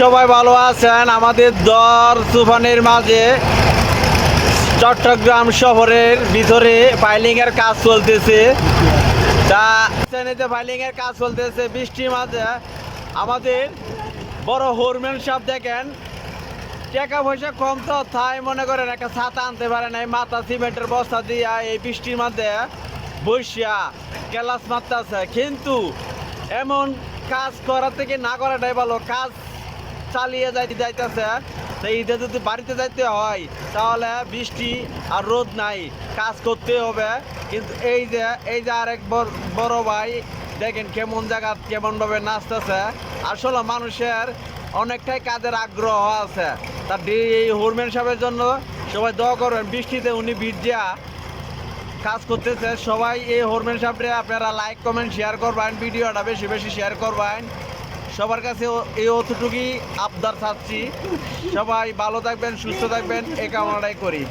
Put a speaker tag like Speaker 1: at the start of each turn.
Speaker 1: সবাই ভালো আছেন। আমাদের দর তুফানের মাঝে চট্টগ্রাম শহরের ভিতরে পাইলিং এর কাজ চলতেছে। তা পাইলিং এর কাজ চলতেছে বৃষ্টির মাঝে। আমাদের বড় হোরম্যান সাহেব দেখেন, টাকা পয়সা কম তো তাই মনে করেন একটা ছাতা আনতে পারে নাই, মাথা সিমেন্টের বস্তা দিয়া এই বৃষ্টির মধ্যে বসিয়া ক্লাস মারতেছে। কিন্তু এমন কাজ করার থেকে না করাটাই ভালো। কাজ চালিয়ে যাইতেছে। তো ঈদে যদি বাড়িতে যাইতে হয় তাহলে বৃষ্টি আর রোদ নাই, কাজ করতে হবে। কিন্তু এই যে আরেক বড় ভাই দেখেন কেমন জায়গা কেমনভাবে নাচতেছে। আসলে মানুষের অনেকটাই কাজের আগ্রহ আছে। তার এই হোরম্যান সাহেবের জন্য সবাই দোয়া করবেন। বৃষ্টিতে উনি ভিজিয়া কাজ করতেছে। সবাই এই হোরম্যান সাহেবরে আপনারা লাইক কমেন্ট শেয়ার করবেন, ভিডিওটা বেশি বেশি শেয়ার করবেন। সবার কাছে এই অতটুকুই আবদার চাচ্ছি। সবাই ভালো থাকবেন, সুস্থ থাকবেন, এই কামনাটাই করি।